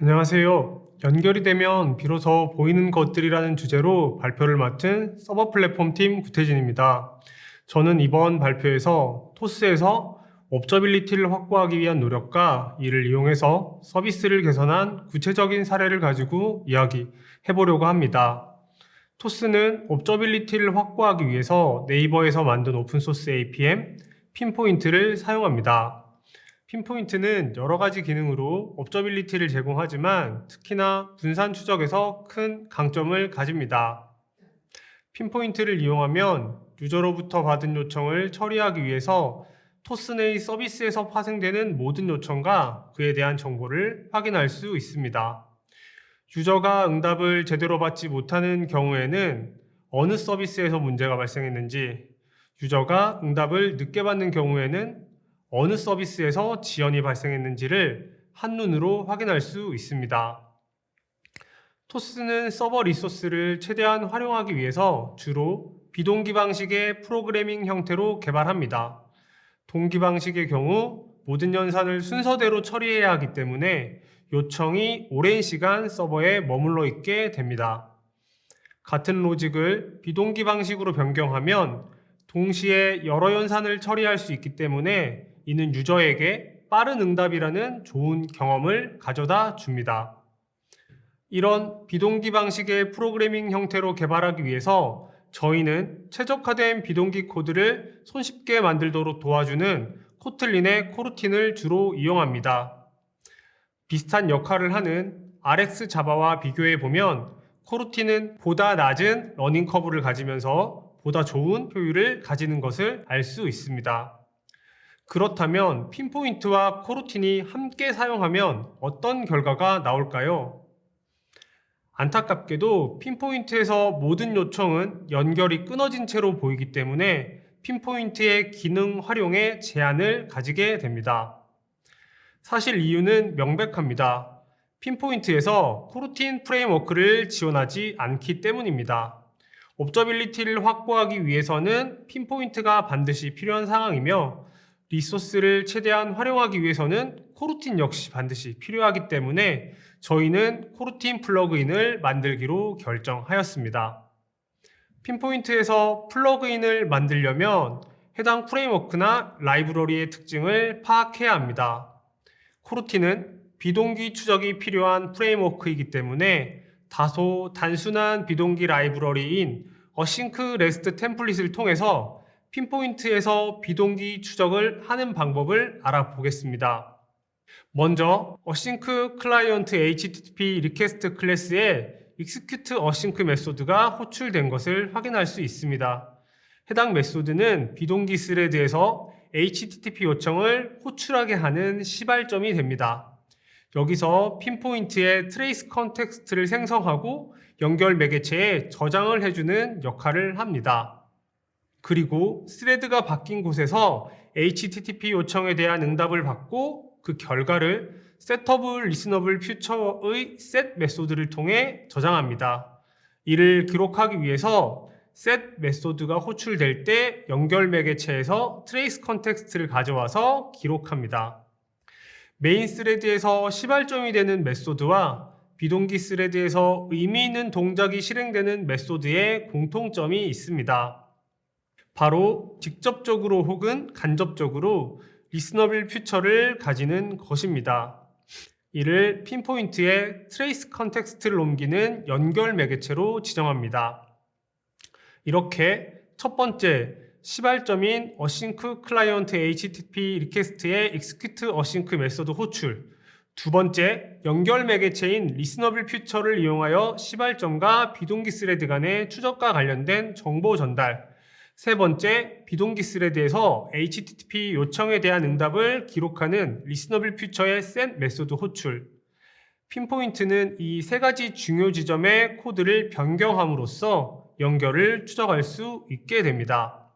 안녕하세요. 연결이 되면 비로소 보이는 것들이라는 주제로 발표를 맡은 서버 플랫폼 팀 구태진입니다. 저는 이번 발표에서 토스에서 업저빌리티를 확보하기 위한 노력과 이를 이용해서 서비스를 개선한 구체적인 사례를 가지고 이야기해 보려고 합니다. 토스는 업저빌리티를 확보하기 위해서 네이버에서 만든 오픈소스 APM 핀포인트를 사용합니다. 핀포인트는 여러 가지 기능으로 업저빌리티를 제공하지만 특히나 분산 추적에서 큰 강점을 가집니다. 핀포인트를 이용하면 유저로부터 받은 요청을 처리하기 위해서 토스 내의 서비스에서 파생되는 모든 요청과 그에 대한 정보를 확인할 수 있습니다. 유저가 응답을 제대로 받지 못하는 경우에는 어느 서비스에서 문제가 발생했는지, 유저가 응답을 늦게 받는 경우에는 어느 서비스에서 지연이 발생했는지를 한눈으로 확인할 수 있습니다. 토스는 서버 리소스를 최대한 활용하기 위해서 주로 비동기 방식의 프로그래밍 형태로 개발합니다. 동기 방식의 경우 모든 연산을 순서대로 처리해야 하기 때문에 요청이 오랜 시간 서버에 머물러 있게 됩니다. 같은 로직을 비동기 방식으로 변경하면 동시에 여러 연산을 처리할 수 있기 때문에 이는 유저에게 빠른 응답이라는 좋은 경험을 가져다 줍니다. 이런 비동기 방식의 프로그래밍 형태로 개발하기 위해서 저희는 최적화된 비동기 코드를 손쉽게 만들도록 도와주는 코틀린의 코루틴을 주로 이용합니다. 비슷한 역할을 하는 RX 자바와 비교해 보면 코루틴은 보다 낮은 러닝 커브를 가지면서 보다 좋은 효율을 가지는 것을 알 수 있습니다. 그렇다면 핀포인트와 코루틴이 함께 사용하면 어떤 결과가 나올까요? 안타깝게도 핀포인트에서 모든 요청은 연결이 끊어진 채로 보이기 때문에 핀포인트의 기능 활용에 제한을 가지게 됩니다. 사실 이유는 명백합니다. 핀포인트에서 코루틴 프레임워크를 지원하지 않기 때문입니다. 옵저빌리티를 확보하기 위해서는 핀포인트가 반드시 필요한 상황이며 리소스를 최대한 활용하기 위해서는 코루틴 역시 반드시 필요하기 때문에 저희는 코루틴 플러그인을 만들기로 결정하였습니다. 핀포인트에서 플러그인을 만들려면 해당 프레임워크나 라이브러리의 특징을 파악해야 합니다. 코루틴은 비동기 추적이 필요한 프레임워크이기 때문에 다소 단순한 비동기 라이브러리인 어싱크 레스트 템플릿을 통해서 핀포인트에서 비동기 추적을 하는 방법을 알아보겠습니다. 먼저 어싱크 클라이언트 HTTP 리퀘스트 클래스에 execute async 메소드가 호출된 것을 확인할 수 있습니다. 해당 메소드는 비동기 스레드에서 HTTP 요청을 호출하게 하는 시발점이 됩니다. 여기서 핀포인트의 트레이스 컨텍스트를 생성하고 연결 매개체에 저장을 해주는 역할을 합니다. 그리고 스레드가 바뀐 곳에서 HTTP 요청에 대한 응답을 받고 그 결과를 setable listenable future의 set 메소드를 통해 저장합니다. 이를 기록하기 위해서 set 메소드가 호출될 때 연결 매개체에서 trace 컨텍스트를 가져와서 기록합니다. 메인 스레드에서 시발점이 되는 메소드와 비동기 스레드에서 의미 있는 동작이 실행되는 메소드에 공통점이 있습니다. 바로 직접적으로 혹은 간접적으로 리스너블 퓨처를 가지는 것입니다. 이를 핀포인트에 트레이스 컨텍스트를 옮기는 연결 매개체로 지정합니다. 이렇게 첫 번째 시발점인 어싱크 클라이언트 HTTP 리퀘스트의 execute async 메소드 호출, 두 번째 연결 매개체인 리스너블 퓨처를 이용하여 시발점과 비동기 스레드 간의 추적과 관련된 정보 전달, 세 번째, 비동기 스레드에서 HTTP 요청에 대한 응답을 기록하는 리스너블 퓨처의 set 메소드 호출. 핀포인트는 이 세 가지 중요 지점의 코드를 변경함으로써 연결을 추적할 수 있게 됩니다.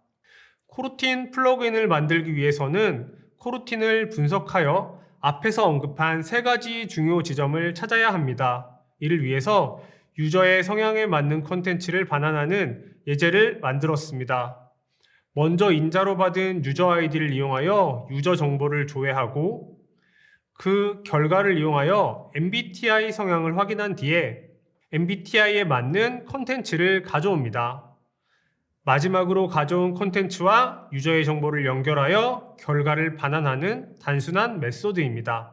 코루틴 플러그인을 만들기 위해서는 코루틴을 분석하여 앞에서 언급한 세 가지 중요 지점을 찾아야 합니다. 이를 위해서 유저의 성향에 맞는 콘텐츠를 반환하는 예제를 만들었습니다. 먼저 인자로 받은 유저 아이디를 이용하여 유저 정보를 조회하고 그 결과를 이용하여 MBTI 성향을 확인한 뒤에 MBTI에 맞는 콘텐츠를 가져옵니다. 마지막으로 가져온 콘텐츠와 유저의 정보를 연결하여 결과를 반환하는 단순한 메소드입니다.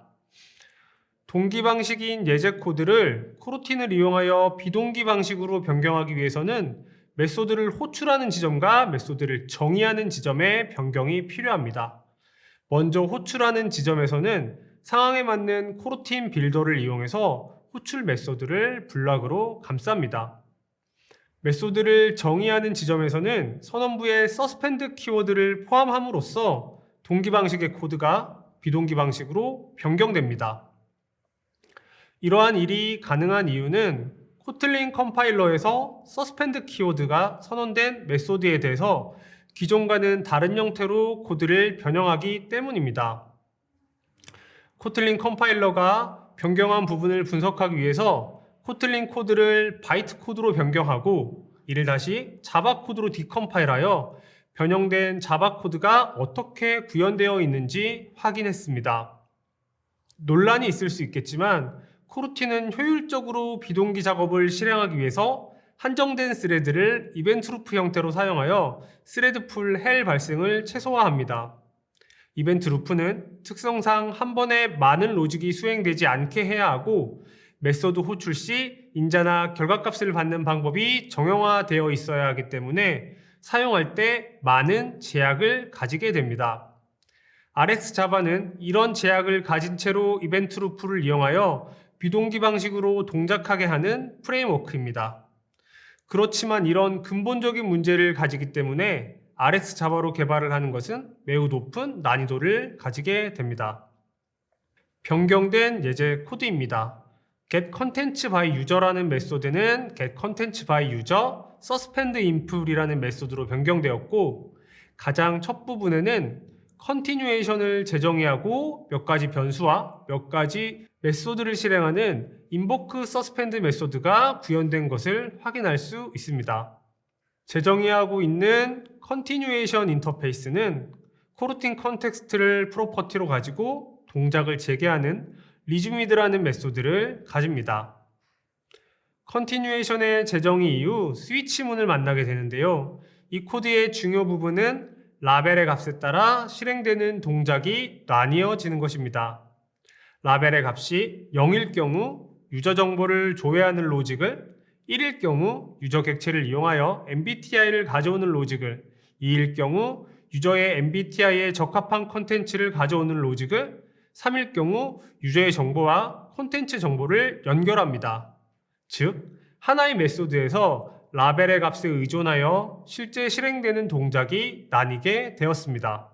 동기 방식인 예제 코드를 코르틴을 이용하여 비동기 방식으로 변경하기 위해서는 메소드를 호출하는 지점과 메소드를 정의하는 지점의 변경이 필요합니다. 먼저 호출하는 지점에서는 상황에 맞는 코르틴 빌더를 이용해서 호출 메소드를 블락으로 감쌉니다. 메소드를 정의하는 지점에서는 선언부에 서스펜드 키워드를 포함함으로써 동기 방식의 코드가 비동기 방식으로 변경됩니다. 이러한 일이 가능한 이유는 코틀린 컴파일러에서 서스펜드 키워드가 선언된 메소드에 대해서 기존과는 다른 형태로 코드를 변형하기 때문입니다. 코틀린 컴파일러가 변경한 부분을 분석하기 위해서 코틀린 코드를 바이트 코드로 변경하고 이를 다시 자바 코드로 디컴파일하여 변형된 자바 코드가 어떻게 구현되어 있는지 확인했습니다. 논란이 있을 수 있겠지만 코르틴은 효율적으로 비동기 작업을 실행하기 위해서 한정된 스레드를 이벤트 루프 형태로 사용하여 스레드 풀 헬 발생을 최소화합니다. 이벤트 루프는 특성상 한 번에 많은 로직이 수행되지 않게 해야 하고 메소드 호출 시 인자나 결과값을 받는 방법이 정형화되어 있어야 하기 때문에 사용할 때 많은 제약을 가지게 됩니다. RX 자바는 이런 제약을 가진 채로 이벤트 루프를 이용하여 비동기 방식으로 동작하게 하는 프레임워크입니다. 그렇지만 이런 근본적인 문제를 가지기 때문에 RX 자바로 개발을 하는 것은 매우 높은 난이도를 가지게 됩니다. 변경된 예제 코드입니다. getContentByUser라는 메소드는 getContentByUser suspendImp이라는 메소드로 변경되었고 가장 첫 부분에는 컨티뉴에이션을 재정의하고 몇 가지 변수와 몇 가지 메소드를 실행하는 invoke suspend 메소드가 구현된 것을 확인할 수 있습니다. 재정의하고 있는 continuation 인터페이스는 코르틴 컨텍스트를 프로퍼티로 가지고 동작을 재개하는 resume이드라는 메소드를 가집니다. continuation의 재정의 이후 스위치문을 만나게 되는데요. 이 코드의 중요 부분은 라벨의 값에 따라 실행되는 동작이 나뉘어지는 것입니다. 라벨의 값이 0일 경우 유저 정보를 조회하는 로직을 1일 경우 유저 객체를 이용하여 MBTI를 가져오는 로직을 2일 경우 유저의 MBTI에 적합한 콘텐츠를 가져오는 로직을 3일 경우 유저의 정보와 콘텐츠 정보를 연결합니다. 즉, 하나의 메소드에서 라벨의 값에 의존하여 실제 실행되는 동작이 나뉘게 되었습니다.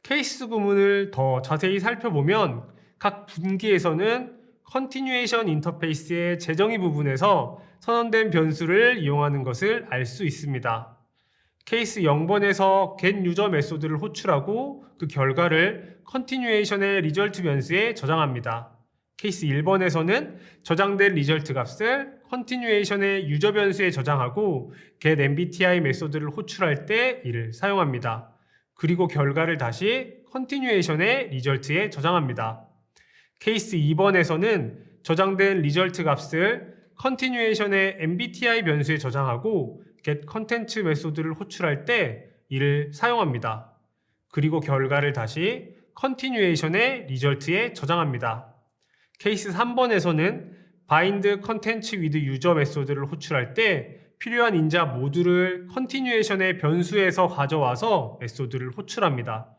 케이스 구문을 더 자세히 살펴보면 각 분기에서는 컨티뉴에이션 인터페이스의 재정의 부분에서 선언된 변수를 이용하는 것을 알 수 있습니다. 케이스 0번에서 getUser 메소드를 호출하고 그 결과를 컨티뉴에이션의 리절트 변수에 저장합니다. 케이스 1번에서는 저장된 리절트 값을 컨티뉴에이션의 유저 변수에 저장하고 getMBTI 메소드를 호출할 때 이를 사용합니다. 그리고 결과를 다시 컨티뉴에이션의 리절트에 저장합니다. 케이스 2번에서는 저장된 리절트 값을 컨티뉴에이션의 MBTI 변수에 저장하고 getContents 메소드를 호출할 때 이를 사용합니다. 그리고 결과를 다시 컨티뉴에이션의 리절트에 저장합니다. 케이스 3번에서는 bind contents with user 메소드를 호출할 때 필요한 인자 모두를 컨티뉴에이션의 변수에서 가져와서 메소드를 호출합니다.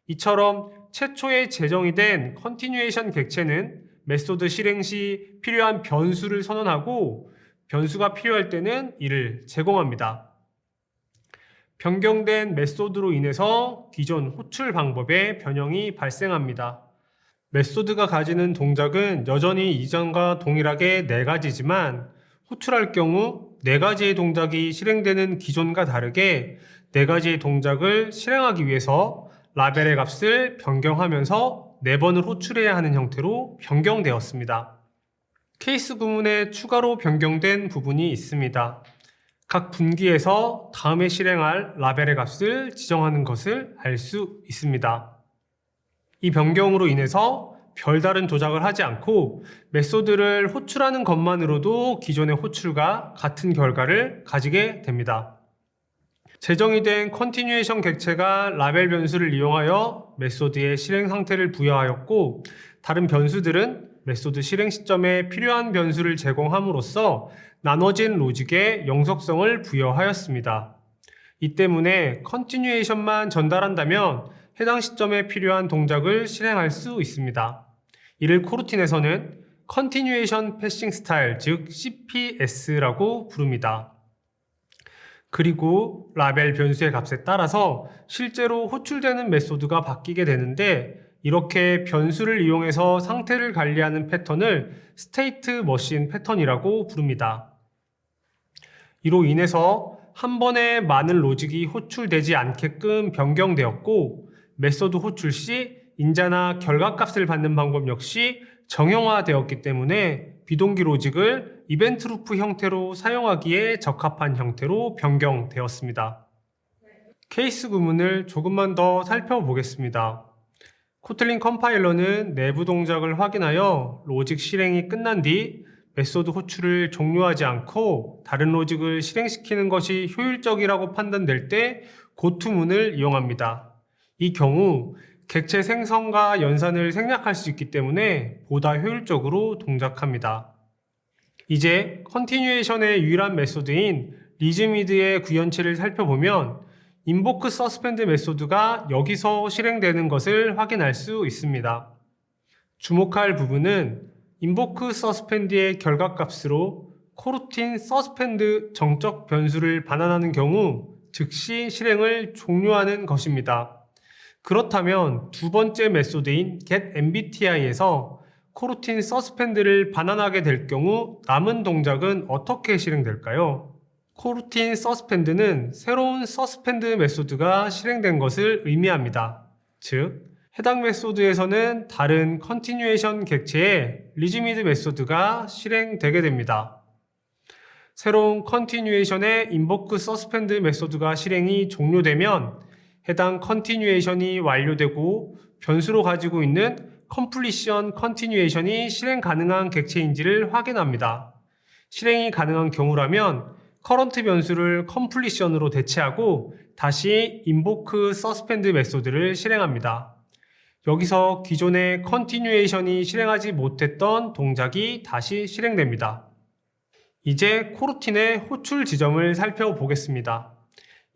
이처럼 최초에 재정이 된 컨티뉴에이션 객체는 메소드 실행 시 필요한 변수를 선언하고 변수가 필요할 때는 이를 제공합니다. 변경된 메소드로 인해서 기존 호출 방법의 변형이 발생합니다. 메소드가 가지는 동작은 여전히 이전과 동일하게 4가지지만 호출할 경우 4가지의 동작이 실행되는 기존과 다르게 4가지의 동작을 실행하기 위해서 라벨의 값을 변경하면서 4번을 호출해야 하는 형태로 변경되었습니다. 케이스 구문에 추가로 변경된 부분이 있습니다. 각 분기에서 다음에 실행할 라벨의 값을 지정하는 것을 알 수 있습니다. 이 변경으로 인해서 별다른 조작을 하지 않고 메소드를 호출하는 것만으로도 기존의 호출과 같은 결과를 가지게 됩니다. 재정의 된 컨티뉴에이션 객체가 라벨 변수를 이용하여 메소드의 실행 상태를 부여하였고, 다른 변수들은 메소드 실행 시점에 필요한 변수를 제공함으로써 나눠진 로직에 영속성을 부여하였습니다. 이 때문에 컨티뉴에이션만 전달한다면 해당 시점에 필요한 동작을 실행할 수 있습니다. 이를 코루틴에서는 컨티뉴에이션 패싱 스타일, 즉 CPS라고 부릅니다. 그리고 라벨 변수의 값에 따라서 실제로 호출되는 메소드가 바뀌게 되는데, 이렇게 변수를 이용해서 상태를 관리하는 패턴을 스테이트 머신 패턴이라고 부릅니다. 이로 인해서 한 번에 많은 로직이 호출되지 않게끔 변경되었고, 메소드 호출 시 인자나 결과값을 받는 방법 역시 정형화되었기 때문에 비동기 로직을 이벤트 루프 형태로 사용하기에 적합한 형태로 변경되었습니다. 케이스 구문을 조금만 더 살펴보겠습니다. 코틀린 컴파일러는 내부 동작을 확인하여 로직 실행이 끝난 뒤 메소드 호출을 종료하지 않고 다른 로직을 실행시키는 것이 효율적이라고 판단될 때 고투문을 이용합니다. 이 경우 객체 생성과 연산을 생략할 수 있기 때문에 보다 효율적으로 동작합니다. 이제 컨티뉴에이션의 유일한 메소드인 리즈미드의 구현체를 살펴보면 인보크 서스펜드 메소드가 여기서 실행되는 것을 확인할 수 있습니다. 주목할 부분은 인보크 서스펜드의 결과값으로 코루틴 서스펜드 정적 변수를 반환하는 경우 즉시 실행을 종료하는 것입니다. 그렇다면 두 번째 메소드인 getMBTI에서 코루틴 서스펜드를 반환하게 될 경우 남은 동작은 어떻게 실행될까요? 코루틴 서스펜드는 새로운 서스펜드 메소드가 실행된 것을 의미합니다. 즉, 해당 메소드에서는 다른 컨티뉴에이션 객체의 리즈미드 메소드가 실행되게 됩니다. 새로운 컨티뉴에이션의 인보크 서스펜드 메소드가 실행이 종료되면 해당 컨티뉴에이션이 완료되고 변수로 가지고 있는 컴플리션 컨티뉴에이션이 실행 가능한 객체인지를 확인합니다. 실행이 가능한 경우라면 커런트 변수를 컴플리션으로 대체하고 다시 인보크 서스펜드 메소드를 실행합니다. 여기서 기존의 컨티뉴에이션이 실행하지 못했던 동작이 다시 실행됩니다. 이제 코루틴의 호출 지점을 살펴보겠습니다.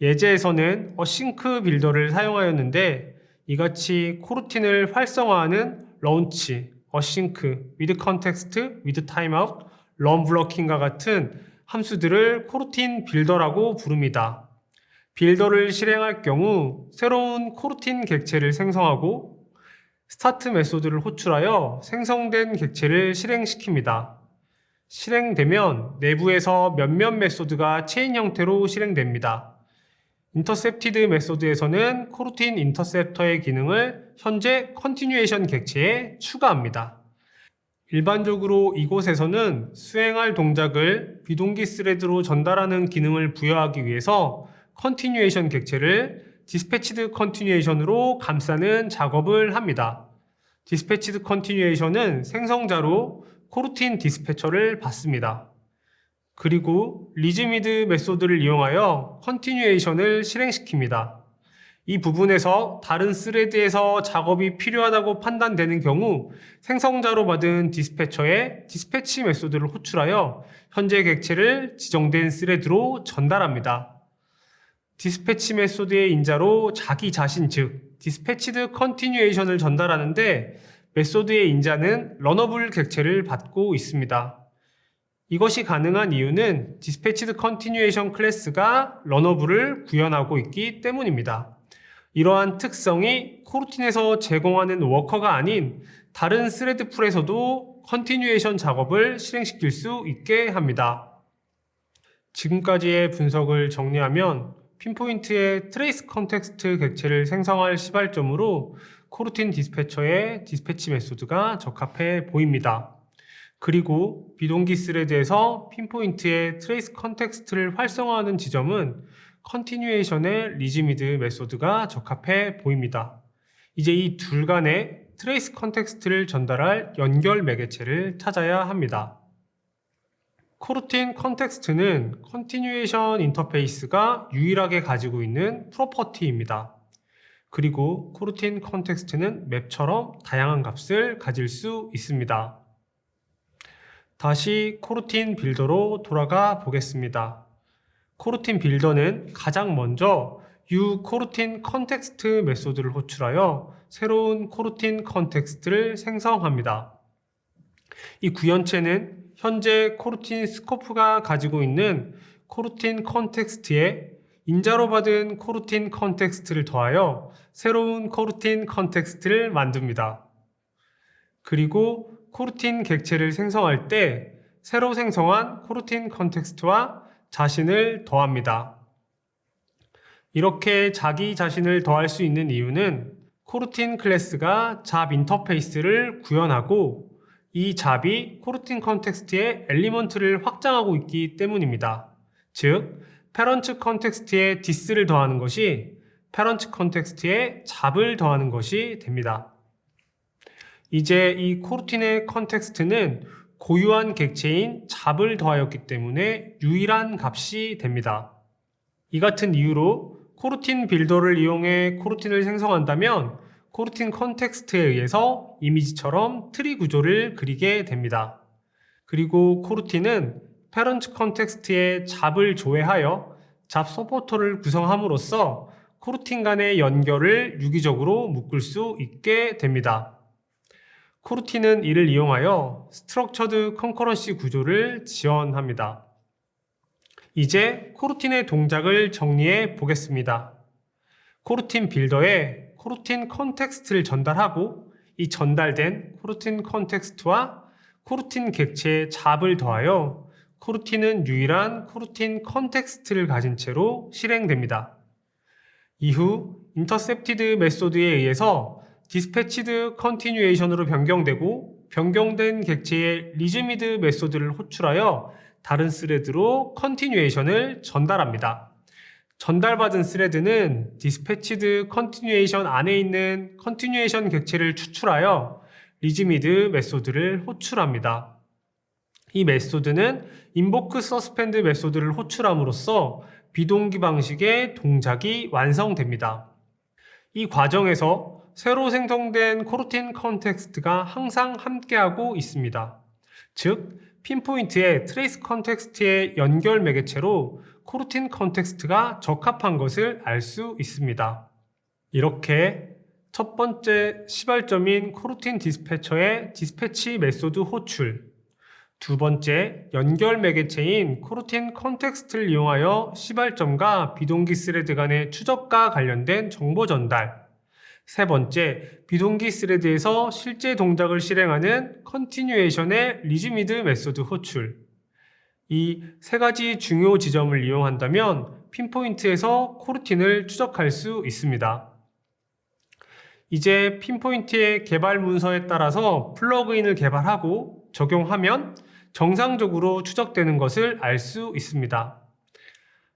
예제에서는 어싱크 빌더를 사용하였는데, 이같이 코루틴을 활성화하는 launch, async, with context, with timeout, run blocking과 같은 함수들을 코루틴 빌더라고 부릅니다. 빌더를 실행할 경우 새로운 코루틴 객체를 생성하고 스타트 메소드를 호출하여 생성된 객체를 실행시킵니다. 실행되면 내부에서 몇몇 메소드가 체인 형태로 실행됩니다. 인터셉티드 메소드에서는 코루틴 인터셉터의 기능을 현재 컨티뉴에이션 객체에 추가합니다. 일반적으로 이곳에서는 수행할 동작을 비동기 스레드로 전달하는 기능을 부여하기 위해서 컨티뉴에이션 객체를 디스패치드 컨티뉴에이션으로 감싸는 작업을 합니다. 디스패치드 컨티뉴에이션은 생성자로 코루틴 디스패처를 받습니다. 그리고 리즈미드 메소드를 이용하여 컨티뉴에이션을 실행시킵니다. 이 부분에서 다른 스레드에서 작업이 필요하다고 판단되는 경우 생성자로 받은 디스패처에 디스패치 메소드를 호출하여 현재 객체를 지정된 스레드로 전달합니다. 디스패치 메소드의 인자로 자기 자신, 즉 디스패치드 컨티뉴에이션을 전달하는데 메소드의 인자는 러너블 객체를 받고 있습니다. 이것이 가능한 이유는 디스패치드 컨티뉴에이션 클래스가 러너블을 구현하고 있기 때문입니다. 이러한 특성이 코루틴에서 제공하는 워커가 아닌 다른 스레드 풀에서도 컨티뉴에이션 작업을 실행시킬 수 있게 합니다. 지금까지의 분석을 정리하면 핀포인트의 트레이스 컨텍스트 객체를 생성할 시발점으로 코루틴 디스패처의 디스패치 메소드가 적합해 보입니다. 그리고 비동기 스레드에서 핀포인트의 트레이스 컨텍스트를 활성화하는 지점은 컨티뉴에이션의 리즈미드 메소드가 적합해 보입니다. 이제 이 둘 간의 트레이스 컨텍스트를 전달할 연결 매개체를 찾아야 합니다. 코루틴 컨텍스트는 컨티뉴에이션 인터페이스가 유일하게 가지고 있는 프로퍼티입니다. 그리고 코루틴 컨텍스트는 맵처럼 다양한 값을 가질 수 있습니다. 다시 코루틴 빌더로 돌아가 보겠습니다. 코루틴 빌더는 가장 먼저 uCoroutine 컨텍스트 메소드를 호출하여 새로운 코루틴 컨텍스트를 생성합니다. 이 구현체는 현재 코루틴 스코프가 가지고 있는 코루틴 컨텍스트에 인자로 받은 코루틴 컨텍스트를 더하여 새로운 코루틴 컨텍스트를 만듭니다. 그리고 코루틴 객체를 생성할 때 새로 생성한 코루틴 컨텍스트와 자신을 더합니다. 이렇게 자기 자신을 더할 수 있는 이유는 코루틴 클래스가 잡 인터페이스를 구현하고 이 잡이 코루틴 컨텍스트의 엘리먼트를 확장하고 있기 때문입니다. 즉, 패런트 컨텍스트에 this를 더하는 것이 패런트 컨텍스트에 잡을 더하는 것이 됩니다. 이제 이 코루틴의 컨텍스트는 고유한 객체인 잡을 더하였기 때문에 유일한 값이 됩니다. 이 같은 이유로 코루틴 빌더를 이용해 코루틴을 생성한다면 코루틴 컨텍스트에 의해서 이미지처럼 트리 구조를 그리게 됩니다. 그리고 코루틴은 패런트 컨텍스트에 잡을 조회하여 잡 서포터를 구성함으로써 코루틴 간의 연결을 유기적으로 묶을 수 있게 됩니다. 코루틴은 이를 이용하여 스트럭처드 컨커런시 구조를 지원합니다. 이제 코루틴의 동작을 정리해 보겠습니다. 코루틴 빌더에 코루틴 컨텍스트를 전달하고 이 전달된 코루틴 컨텍스트와 코루틴 객체의 잡을 더하여 코루틴은 유일한 코루틴 컨텍스트를 가진 채로 실행됩니다. 이후 인터셉티드 메소드에 의해서 디스패치드 컨티뉴에이션으로 변경되고 변경된 객체의 리즈미드 메소드를 호출하여 다른 스레드로 컨티뉴에이션을 전달합니다. 전달받은 스레드는 디스패치드 컨티뉴에이션 안에 있는 컨티뉴에이션 객체를 추출하여 리즈미드 메소드를 호출합니다. 이 메소드는 인보크 서스펜드 메소드를 호출함으로써 비동기 방식의 동작이 완성됩니다. 이 과정에서 새로 생성된 코루틴 컨텍스트가 항상 함께하고 있습니다. 즉, 핀포인트의 트레이스 컨텍스트의 연결 매개체로 코루틴 컨텍스트가 적합한 것을 알 수 있습니다. 이렇게 첫 번째 시발점인 코루틴 디스패처의 디스패치 메소드 호출, 두 번째 연결 매개체인 코루틴 컨텍스트를 이용하여 시발점과 비동기 스레드 간의 추적과 관련된 정보 전달, 세 번째, 비동기 스레드에서 실제 동작을 실행하는 컨티뉴에이션의 리즈미드 메소드 호출. 이 세 가지 중요 지점을 이용한다면 핀포인트에서 코루틴을 추적할 수 있습니다. 이제 핀포인트의 개발 문서에 따라서 플러그인을 개발하고 적용하면 정상적으로 추적되는 것을 알 수 있습니다.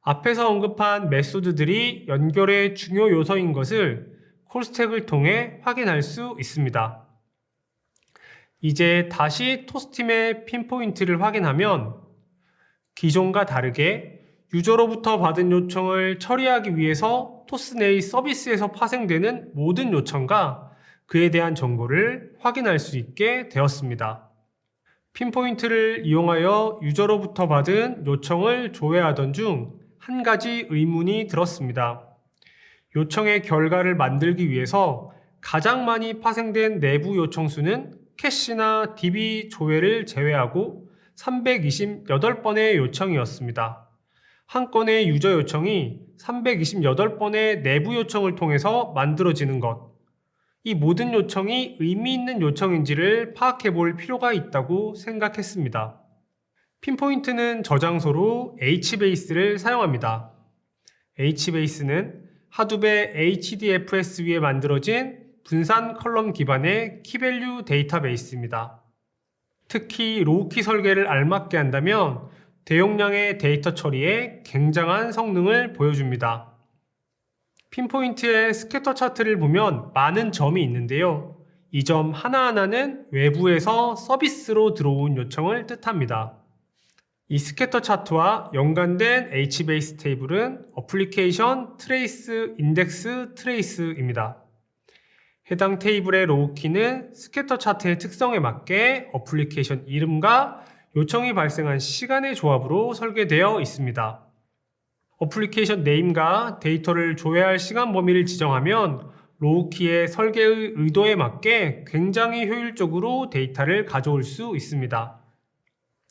앞에서 언급한 메소드들이 연결의 중요 요소인 것을 콜스택을 통해 확인할 수 있습니다. 이제 다시 토스팀의 핀포인트를 확인하면 기존과 다르게 유저로부터 받은 요청을 처리하기 위해서 토스 내의 서비스에서 파생되는 모든 요청과 그에 대한 정보를 확인할 수 있게 되었습니다. 핀포인트를 이용하여 유저로부터 받은 요청을 조회하던 중 한 가지 의문이 들었습니다. 요청의 결과를 만들기 위해서 가장 많이 파생된 내부 요청 수는 캐시나 DB 조회를 제외하고 328번의 요청이었습니다. 한 건의 유저 요청이 328번의 내부 요청을 통해서 만들어지는 것. 이 모든 요청이 의미 있는 요청인지를 파악해 볼 필요가 있다고 생각했습니다. 핀포인트는 저장소로 HBase를 사용합니다. HBase는 하둡의 HDFS 위에 만들어진 분산 컬럼 기반의 키밸류 데이터베이스입니다. 특히 로우키 설계를 알맞게 한다면 대용량의 데이터 처리에 굉장한 성능을 보여줍니다. 핀포인트의 스캐터 차트를 보면 많은 점이 있는데요. 이 점 하나하나는 외부에서 서비스로 들어온 요청을 뜻합니다. 이 스캐터 차트와 연관된 HBase 테이블은 어플리케이션 트레이스 인덱스 트레이스입니다. 해당 테이블의 로우키는 스캐터 차트의 특성에 맞게 어플리케이션 이름과 요청이 발생한 시간의 조합으로 설계되어 있습니다. 어플리케이션 네임과 데이터를 조회할 시간 범위를 지정하면 로우키의 설계의 의도에 맞게 굉장히 효율적으로 데이터를 가져올 수 있습니다.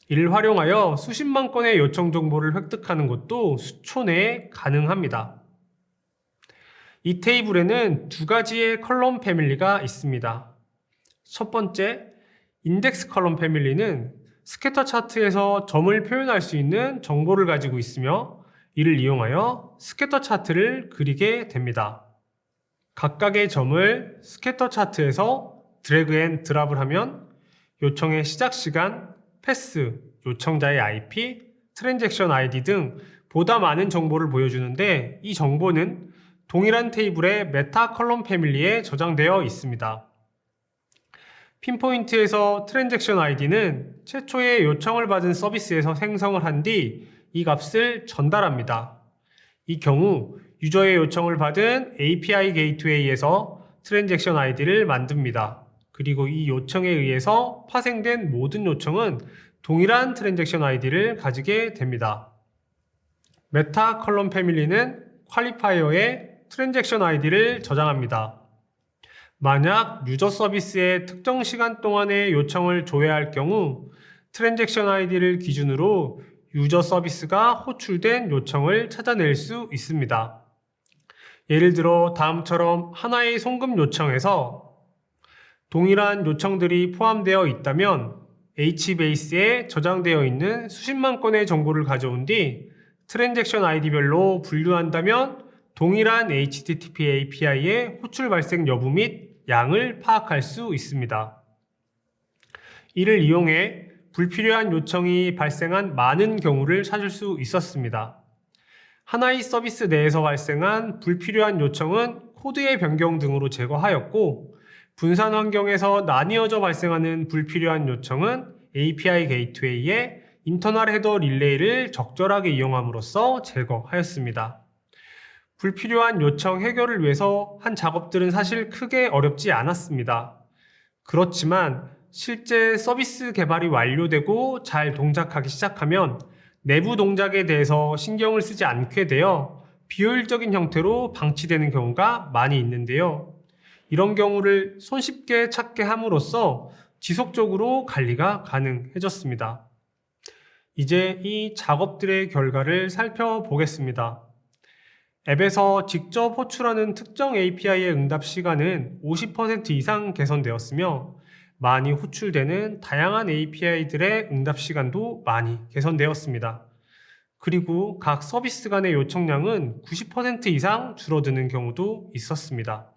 이를 활용하여 수십만 건의 요청 정보를 획득하는 것도 수초 내에 가능합니다. 이 테이블에는 두 가지의 컬럼 패밀리가 있습니다. 첫 번째, 인덱스 컬럼 패밀리는 스캐터 차트에서 점을 표현할 수 있는 정보를 가지고 있으며 이를 이용하여 스캐터 차트를 그리게 됩니다. 각각의 점을 스캐터 차트에서 드래그 앤 드랍을 하면 요청의 시작 시간, 패스, 요청자의 IP, 트랜잭션 ID 등 보다 많은 정보를 보여주는데 이 정보는 동일한 테이블의 메타 컬럼 패밀리에 저장되어 있습니다. 핀포인트에서 트랜잭션 ID는 최초의 요청을 받은 서비스에서 생성을 한 뒤 이 값을 전달합니다. 이 경우 유저의 요청을 받은 API 게이트웨이에서 트랜잭션 ID를 만듭니다. 그리고 이 요청에 의해서 파생된 모든 요청은 동일한 트랜잭션 ID를 가지게 됩니다. 메타 컬럼 패밀리는 퀄리파이어에 트랜잭션 ID를 저장합니다. 만약 유저 서비스의 특정 시간 동안의 요청을 조회할 경우 트랜잭션 ID를 기준으로 유저 서비스가 호출된 요청을 찾아낼 수 있습니다. 예를 들어 다음처럼 하나의 송금 요청에서 동일한 요청들이 포함되어 있다면 HBase에 저장되어 있는 수십만 건의 정보를 가져온 뒤 트랜잭션 ID별로 분류한다면 동일한 HTTP API의 호출 발생 여부 및 양을 파악할 수 있습니다. 이를 이용해 불필요한 요청이 발생한 많은 경우를 찾을 수 있었습니다. 하나의 서비스 내에서 발생한 불필요한 요청은 코드의 변경 등으로 제거하였고 분산 환경에서 나뉘어져 발생하는 불필요한 요청은 API 게이트웨이의 인터널 헤더 릴레이를 적절하게 이용함으로써 제거하였습니다. 불필요한 요청 해결을 위해서 한 작업들은 사실 크게 어렵지 않았습니다. 그렇지만 실제 서비스 개발이 완료되고 잘 동작하기 시작하면 내부 동작에 대해서 신경을 쓰지 않게 되어 비효율적인 형태로 방치되는 경우가 많이 있는데요. 이런 경우를 손쉽게 찾게 함으로써 지속적으로 관리가 가능해졌습니다. 이제 이 작업들의 결과를 살펴보겠습니다. 앱에서 직접 호출하는 특정 API의 응답 시간은 50% 이상 개선되었으며 많이 호출되는 다양한 API들의 응답 시간도 많이 개선되었습니다. 그리고 각 서비스 간의 요청량은 90% 이상 줄어드는 경우도 있었습니다.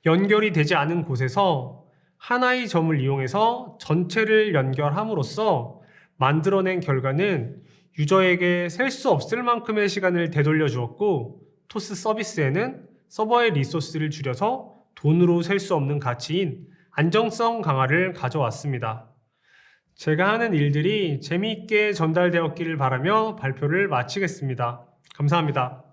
연결이 되지 않은 곳에서 하나의 점을 이용해서 전체를 연결함으로써 만들어낸 결과는 유저에게 셀 수 없을 만큼의 시간을 되돌려 주었고 토스 서비스에는 서버의 리소스를 줄여서 돈으로 셀 수 없는 가치인 안정성 강화를 가져왔습니다. 제가 하는 일들이 재미있게 전달되었기를 바라며 발표를 마치겠습니다. 감사합니다.